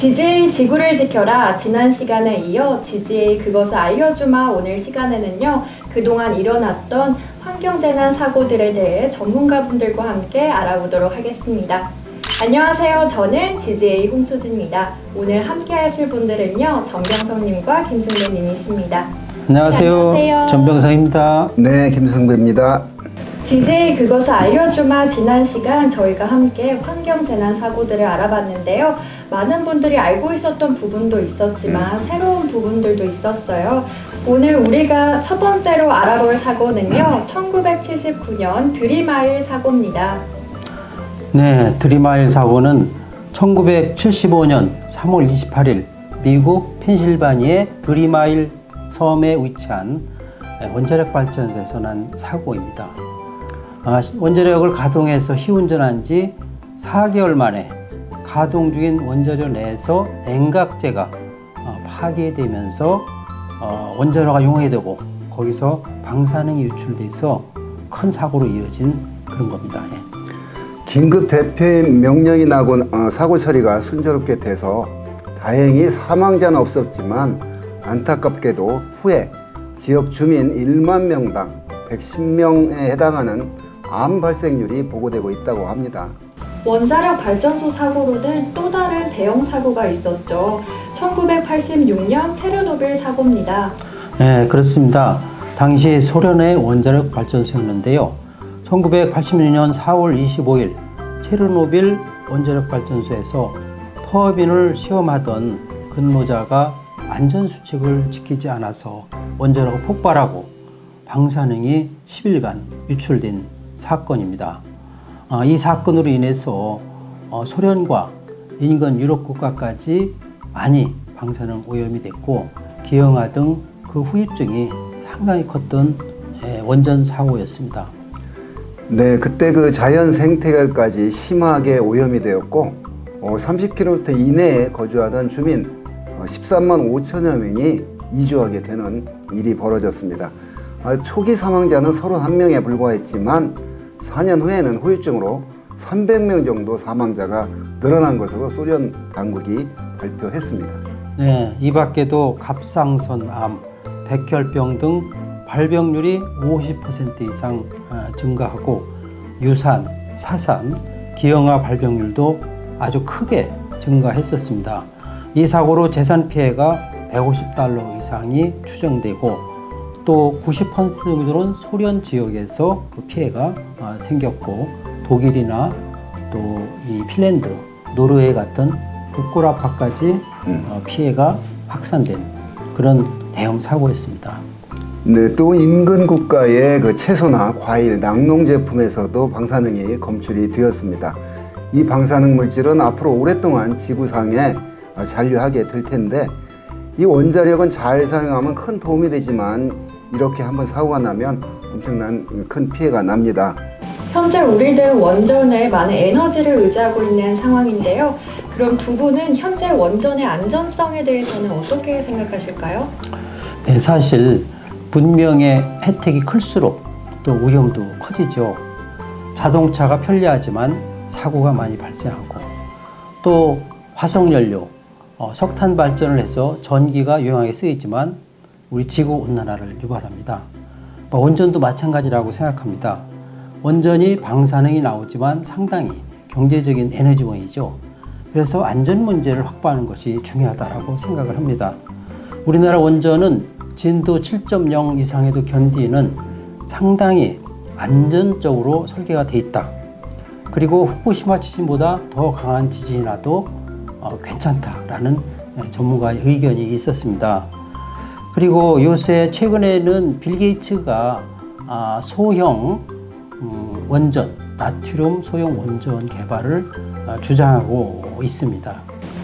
GGA 지구를 지켜라 지난 시간에 이어 GGA 그것을 알려주마 오늘 시간에는요 그동안 일어났던 환경재난 사고들에 대해 전문가분들과 함께 알아보도록 하겠습니다. 안녕하세요. 저는 GGA 홍수진입니다. 오늘 함께 하실 분들은요 전병성님과 김승배님이십니다. 안녕하세요. 전병성입니다. 네, 김승배입니다. GGA 그것을 알려주마 지난 시간 저희가 함께 환경재난 사고들을 알아봤는데요. 많은 분들이 알고 있었던 부분도 있었지만 새로운 부분들도 있었어요. 오늘 우리가 첫 번째로 알아볼 사고는요. 1979년 드리마일 사고입니다. 네, 드리마일 사고는 1975년 3월 28일 미국 펜실바니아의 드리마일 섬에 위치한 원자력 발전소에서 난 사고입니다. 원자력을 가동해서 시운전한 지 4개월 만에 가동 중인 원자력 내에서 냉각제가 파괴되면서 원자로가 용해되고 거기서 방사능이 유출돼서 큰 사고로 이어진 그런 겁니다. 긴급 대피 명령이 나고 사고 처리가 순조롭게 돼서 다행히 사망자는 없었지만 안타깝게도 후에 지역 주민 1만 명당 110명에 해당하는 암 발생률이 보고되고 있다고 합니다. 원자력 발전소 사고로는 또 다른 대형 사고가 있었죠. 1986년 체르노빌 사고입니다. 네, 그렇습니다. 당시 소련의 원자력 발전소였는데요. 1986년 4월 25일 체르노빌 원자력 발전소에서 터빈을 시험하던 근무자가 안전수칙을 지키지 않아서 원자로가 폭발하고 방사능이 10일간 유출된 사건입니다. 이 사건으로 인해서 소련과 인근 유럽 국가까지 많이 방사능 오염이 됐고 기형아 등 그 후유증이 상당히 컸던 원전 사고였습니다. 네, 그때 그 자연 생태계까지 심하게 오염이 되었고 30km 이내에 거주하던 주민 13만 5천여 명이 이주하게 되는 일이 벌어졌습니다. 초기 사망자는 31명에 불과했지만 4년 후에는 후유증으로 300명 정도 사망자가 늘어난 것으로 소련 당국이 발표했습니다. 네, 이 밖에도 갑상선암, 백혈병 등 발병률이 50% 이상 증가하고 유산, 사산, 기형아 발병률도 아주 크게 증가했었습니다. 이 사고로 재산 피해가 150달러 이상이 추정되고 또 90% 정도는 소련 지역에서 그 피해가 생겼고 독일이나 또 이 핀란드, 노르웨이 같은 북구라파까지 피해가 확산된 그런 대형 사고였습니다. 네, 또 인근 국가의 그 채소나 과일, 낙농 제품에서도 방사능이 검출이 되었습니다. 이 방사능 물질은 앞으로 오랫동안 지구상에 잔류하게 될 텐데 이 원자력은 잘 사용하면 큰 도움이 되지만 이렇게 한번 사고가 나면 엄청난 큰 피해가 납니다. 현재 우리는 원전에 많은 에너지를 의지하고 있는 상황인데요. 그럼 두 분은 현재 원전의 안전성에 대해서는 어떻게 생각하실까요? 네, 사실 문명의 혜택이 클수록 또 위험도 커지죠. 자동차가 편리하지만 사고가 많이 발생하고 또 화석연료, 석탄 발전을 해서 전기가 유용하게 쓰이지만 우리 지구 온난화를 유발합니다. 원전도 마찬가지라고 생각합니다. 원전이 방사능이 나오지만 상당히 경제적인 에너지원이죠. 그래서 안전 문제를 확보하는 것이 중요하다고 생각을 합니다. 우리나라 원전은 진도 7.0 이상에도 견디는 상당히 안전적으로 설계가 돼 있다. 그리고 후쿠시마 지진보다 더 강한 지진이 나도 괜찮다라는 전문가의 의견이 있었습니다. 그리고 요새 최근에는 빌 게이츠가 소형 원전, 나트륨 소형 원전 개발을 주장하고 있습니다.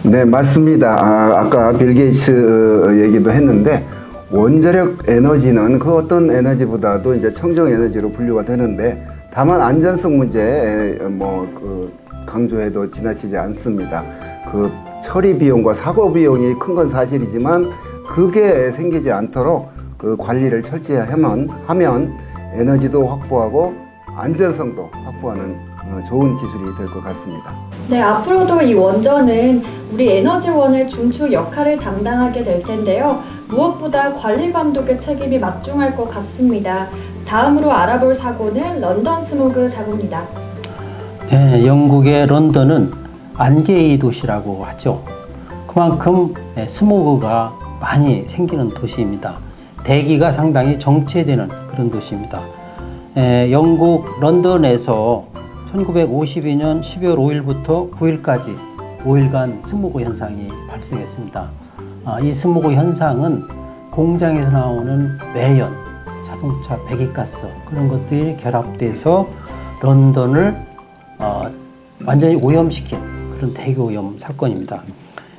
네, 맞습니다. 아까 빌 게이츠 얘기도 했는데 원자력 에너지는 그 어떤 에너지보다도 이제 청정 에너지로 분류가 되는데 다만 안전성 문제 강조해도 지나치지 않습니다. 그 처리 비용과 사고 비용이 큰 건 사실이지만 그게 생기지 않도록 그 관리를 철저히 하면 에너지도 확보하고 안전성도 확보하는 좋은 기술이 될 것 같습니다. 네, 앞으로도 이 원전은 우리 에너지원의 중추 역할을 담당하게 될 텐데요. 무엇보다 관리 감독의 책임이 막중할 것 같습니다. 다음으로 알아볼 사고는 런던 스모그 사고입니다. 네, 영국의 런던은 안개의 도시라고 하죠. 그만큼 스모그가 많이 생기는 도시입니다. 대기가 상당히 정체되는 그런 도시입니다. 영국 런던에서 1952년 12월 5일부터 9일까지 5일간 스모그 현상이 발생했습니다. 이 스모그 현상은 공장에서 나오는 매연, 자동차 배기가스 그런 것들이 결합돼서 런던을 완전히 오염시킨 그런 대기오염 사건입니다.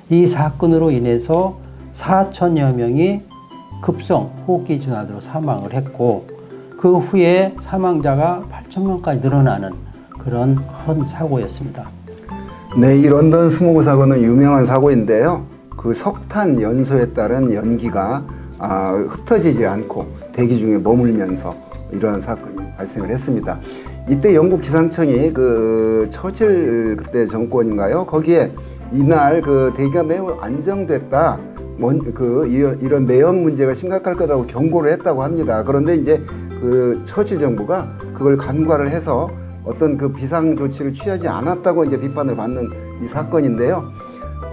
이 사건으로 인해서 4천여 명이 급성 호흡기 질환으로 사망을 했고 그 후에 사망자가 8천 명까지 늘어나는 그런 큰 사고였습니다. 네, 이 런던 스모그 사고는 유명한 사고인데요. 그 석탄 연소에 따른 연기가 흩어지지 않고 대기 중에 머물면서 이러한 사건이 발생을 했습니다. 이때 영국 기상청이 그 처칠 그때 정권인가요? 거기에 이날 그 대기가 매우 안정됐다. 이런 매연 문제가 심각할 거라고 경고를 했다고 합니다. 그런데 이제 그 처칠 정부가 그걸 간과를 해서 어떤 그 비상 조치를 취하지 않았다고 이제 비판을 받는 이 사건인데요.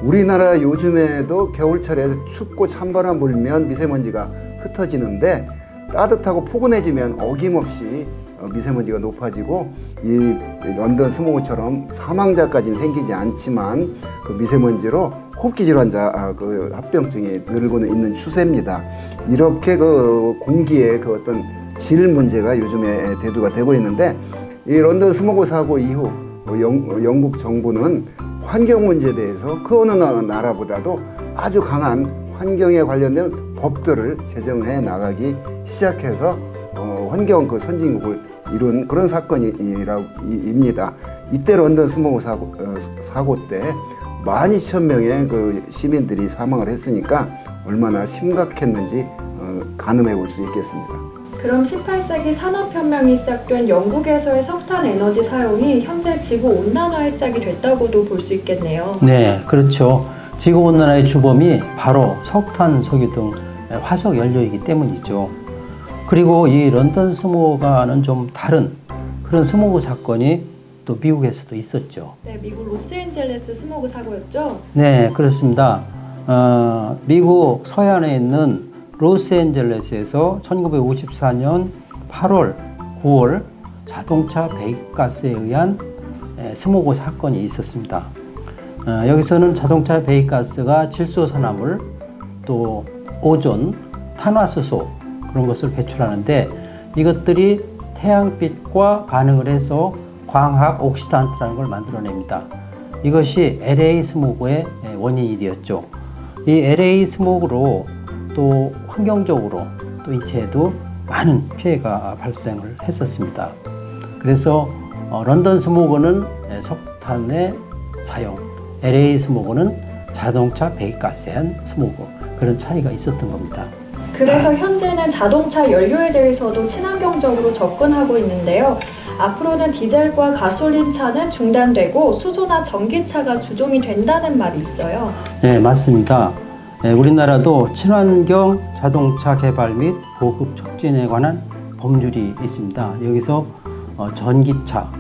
우리나라 요즘에도 겨울철에 춥고 찬바람 불면 미세먼지가 흩어지는데 따뜻하고 포근해지면 어김없이 미세먼지가 높아지고 이 런던 스모그처럼 사망자까지는 생기지 않지만 그 미세먼지로 호흡기 질환자 그 합병증이 늘고는 있는 추세입니다. 이렇게 그 공기의 그 어떤 질 문제가 요즘에 대두가 되고 있는데 이 런던 스모그 사고 이후 영국 정부는 환경 문제에 대해서 그 어느 나라보다도 아주 강한 환경에 관련된 법들을 제정해 나가기 시작해서 환경 그 선진국을 이룬 그런 사건입니다. 이때 런던 스모그 사고 때 12,000명의 그 시민들이 사망을 했으니까 얼마나 심각했는지 가늠해 볼 수 있겠습니다. 그럼 18세기 산업혁명이 시작된 영국에서의 석탄 에너지 사용이 현재 지구온난화의 시작이 됐다고도 볼 수 있겠네요. 네, 그렇죠. 지구온난화의 주범이 바로 석탄, 석유 등 화석 연료이기 때문이죠. 그리고 이 런던 스모그와는 좀 다른 그런 스모그 사건이 또 미국에서도 있었죠. 네, 미국 로스앤젤레스 스모그 사고였죠? 네, 그렇습니다. 미국 서해안에 있는 로스앤젤레스에서 1954년 8월, 9월 자동차 배기가스에 의한 스모그 사건이 있었습니다. 여기서는 자동차 배기가스가 질소산화물, 또 오존, 탄화수소 그런 것을 배출하는데 이것들이 태양빛과 반응을 해서 광학 옥시단트라는 걸 만들어냅니다. 이것이 LA 스모그의 원인이 되었죠. 이 LA 스모그로 또 환경적으로 또 인체에도 많은 피해가 발생을 했었습니다. 그래서 런던 스모그는 석탄의 사용, LA 스모그는 자동차 배기가스에 의한 스모그 그런 차이가 있었던 겁니다. 그래서 현재는 자동차 연료에 대해서도 친환경적으로 접근하고 있는데요. 앞으로는 디젤과 가솔린 차는 중단되고 수소나 전기차가 주종이 된다는 말이 있어요. 네, 맞습니다. 우리나라도 친환경 자동차 개발 및 보급 촉진에 관한 법률이 있습니다. 여기서 전기차,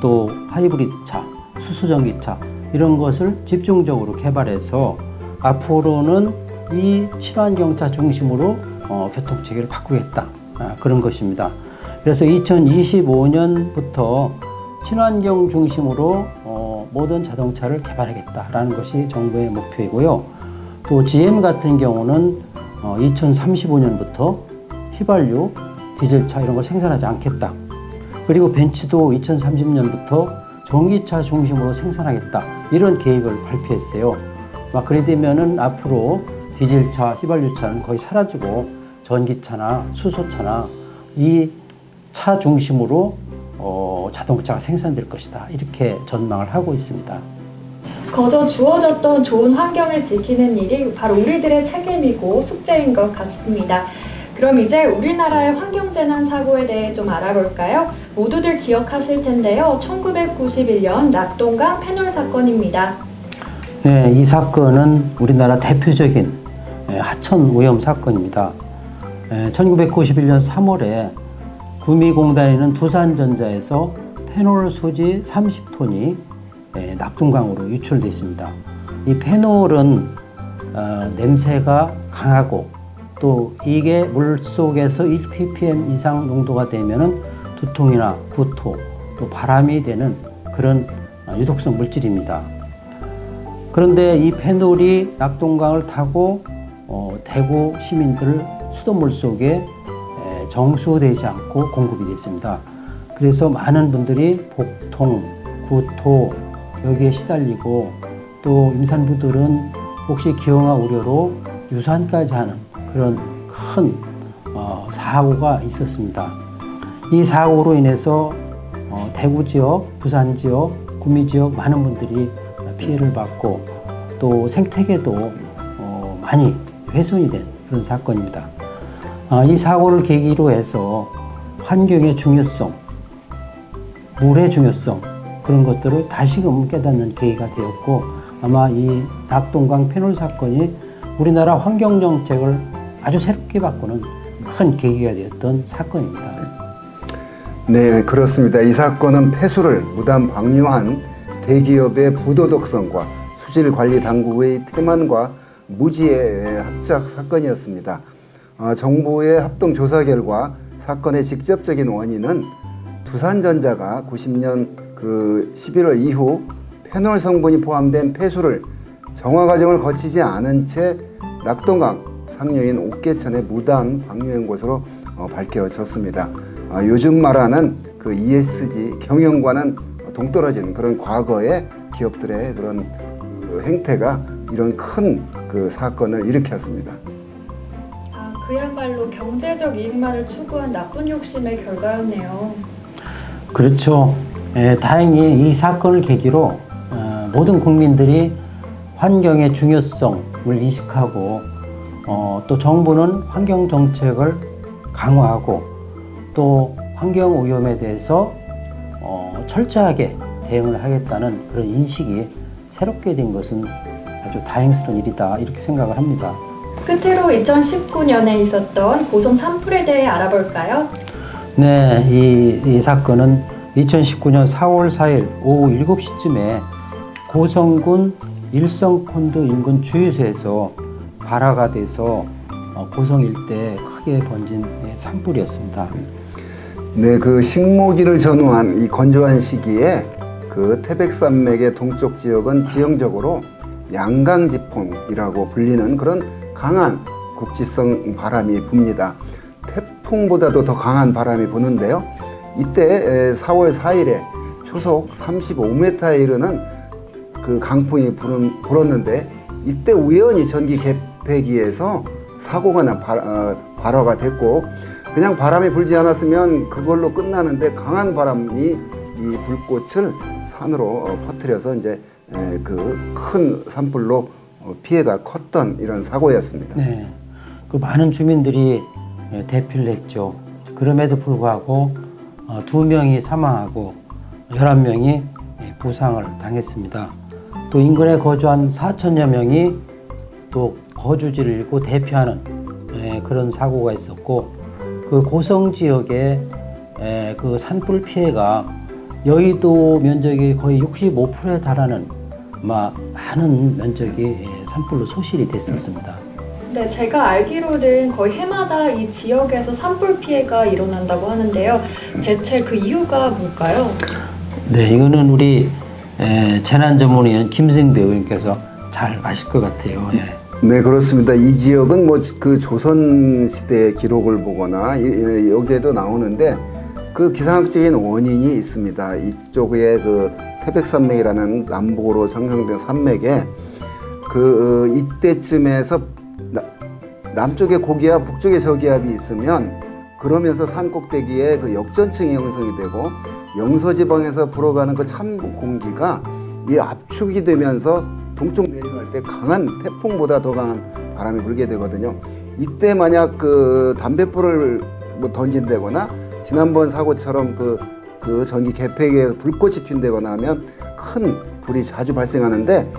또 하이브리드차, 수소전기차 이런 것을 집중적으로 개발해서 앞으로는 이 친환경차 중심으로 교통체계를 바꾸겠다 그런 것입니다. 그래서 2025년부터 친환경 중심으로 모든 자동차를 개발하겠다라는 것이 정부의 목표이고요. 또 GM 같은 경우는 2035년부터 휘발유, 디젤차 이런 걸 생산하지 않겠다. 그리고 벤츠도 2030년부터 전기차 중심으로 생산하겠다. 이런 계획을 발표했어요. 그래 되면은 앞으로 디젤차, 휘발유차는 거의 사라지고 전기차나 수소차나 이 차 중심으로 자동차가 생산될 것이다. 이렇게 전망을 하고 있습니다. 거저 주어졌던 좋은 환경을 지키는 일이 바로 우리들의 책임이고 숙제인 것 같습니다. 그럼 이제 우리나라의 환경재난 사고에 대해 좀 알아볼까요? 모두들 기억하실 텐데요. 1991년 낙동강 페놀 사건입니다. 네, 이 사건은 우리나라 대표적인 하천 오염 사건입니다. 1991년 3월에 구미공단에는 두산전자에서 페놀 수지 30톤이 낙동강으로 유출됐습니다. 이 페놀은 냄새가 강하고 또 이게 물속에서 1ppm 이상 농도가 되면은 두통이나 구토 또 바람이 되는 그런 유독성 물질입니다. 그런데 이 페놀이 낙동강을 타고 대구 시민들 수돗물 속에 정수되지 않고 공급이 됐습니다. 그래서 많은 분들이 복통, 구토 여기에 시달리고 또 임산부들은 혹시 기형아 우려로 유산까지 하는 그런 큰 사고가 있었습니다. 이 사고로 인해서 대구 지역, 부산 지역, 구미 지역 많은 분들이 피해를 받고 또 생태계도 많이 훼손이 된 그런 사건입니다. 이 사고를 계기로 해서 환경의 중요성, 물의 중요성 그런 것들을 다시금 깨닫는 계기가 되었고 아마 이 낙동강 페놀 사건이 우리나라 환경 정책을 아주 새롭게 바꾸는 큰 계기가 되었던 사건입니다. 네, 그렇습니다. 이 사건은 폐수를 무단 방류한 대기업의 부도덕성과 수질관리 당국의 태만과 무지의 합작 사건이었습니다. 정부의 합동조사 결과 사건의 직접적인 원인은 두산전자가 90년 11월 이후 페놀 성분이 포함된 폐수를 정화 과정을 거치지 않은 채 낙동강 상류인 옥계천에 무단 방류한 것으로 밝혀졌습니다. 요즘 말하는 그 ESG 경영과는 동떨어진 그런 과거의 기업들의 그런 행태가 이런 큰 그 사건을 일으켰습니다. 그야말로 경제적 이익만을 추구한 나쁜 욕심의 결과였네요. 그렇죠. 다행히 이 사건을 계기로 모든 국민들이 환경의 중요성을 인식하고 또 정부는 환경 정책을 강화하고 또 환경 오염에 대해서 철저하게 대응을 하겠다는 그런 인식이 새롭게 된 것은 아주 다행스러운 일이다 이렇게 생각을 합니다. 끝으로 2019년에 있었던 고성 산불에 대해 알아볼까요? 네, 이 사건은 2019년 4월 4일 오후 7시쯤에 고성군 일성콘도 인근 주유소에서 발화가 돼서 고성 일대에 크게 번진 산불이었습니다. 네, 그 식모기를 전후한 이 건조한 시기에 그 태백산맥의 동쪽 지역은 지형적으로 양강지풍이라고 불리는 그런 강한 국지성 바람이 붑니다. 태풍보다도 더 강한 바람이 부는데요. 이때 4월 4일에 초속 35m에 이르는 그 강풍이 불었는데 이때 우연히 전기 개폐기에서 사고가 난 발화가 됐고 그냥 바람이 불지 않았으면 그걸로 끝나는데 강한 바람이 이 불꽃을 산으로 퍼뜨려서 이제 그 큰 산불로 피해가 컸던 이런 사고였습니다. 네, 그 많은 주민들이 대피를 했죠. 그럼에도 불구하고 2명이 사망하고 11명이 부상을 당했습니다. 또 인근에 거주한 4천여 명이 또 거주지를 잃고 대피하는 그런 사고가 있었고 그 고성 지역의 그 산불 피해가 여의도 면적이 거의 65%에 달하는 많은 면적이 산불로 소실이 됐었습니다. 네, 제가 알기로는 거의 해마다 이 지역에서 산불 피해가 일어난다고 하는데요. 대체 그 이유가 뭘까요? 네, 이거는 우리 재난 전문의인 김승배 의원께서 잘 아실 것 같아요. 예. 네, 그렇습니다. 이 지역은 뭐 그 조선 시대의 기록을 보거나 여기에도 나오는데 그 기상학적인 원인이 있습니다. 이쪽에 그 태백산맥이라는 남북으로 상승된 산맥에 그 이때쯤에서 남쪽에 고기압, 북쪽에 저기압이 있으면 그러면서 산 꼭대기에 그 역전층이 형성이 되고 영서지방에서 불어가는 그 찬 공기가 이 압축이 되면서 동쪽 내려갈 때 강한 태풍보다 더 강한 바람이 불게 되거든요. 이때 만약 그 담뱃불을 뭐 던진다거나 지난번 사고처럼 그 전기 개폐기에 불꽃이 튄다거나 하면 큰 불이 자주 발생하는데,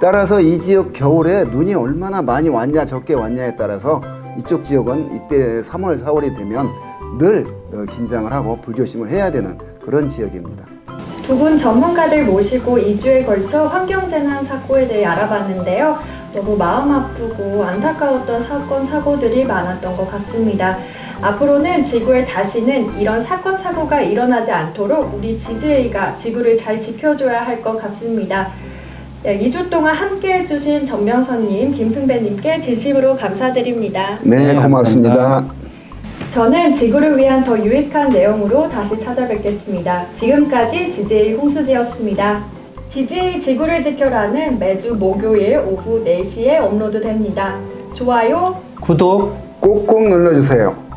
따라서 이 지역 겨울에 눈이 얼마나 많이 왔냐 적게 왔냐에 따라서 이쪽 지역은 이때 3월, 4월이 되면 늘 긴장을 하고 불조심을 해야 되는 그런 지역입니다. 두 분 전문가들 모시고 2주에 걸쳐 환경재난 사고에 대해 알아봤는데요. 너무 마음 아프고 안타까웠던 사건, 사고들이 많았던 것 같습니다. 앞으로는 지구에 다시는 이런 사건, 사고가 일어나지 않도록 우리 GJ가 지구를 잘 지켜줘야 할 것 같습니다. 네, 2주 동안 함께 해주신 전명선님, 김승배님께 진심으로 감사드립니다. 네, 고맙습니다. 저는 지구를 위한 더 유익한 내용으로 다시 찾아뵙겠습니다. 지금까지 GJ 홍수지였습니다. GJ 지구를 지켜라는 매주 목요일 오후 4시에 업로드됩니다. 좋아요, 구독 꼭꼭 눌러주세요.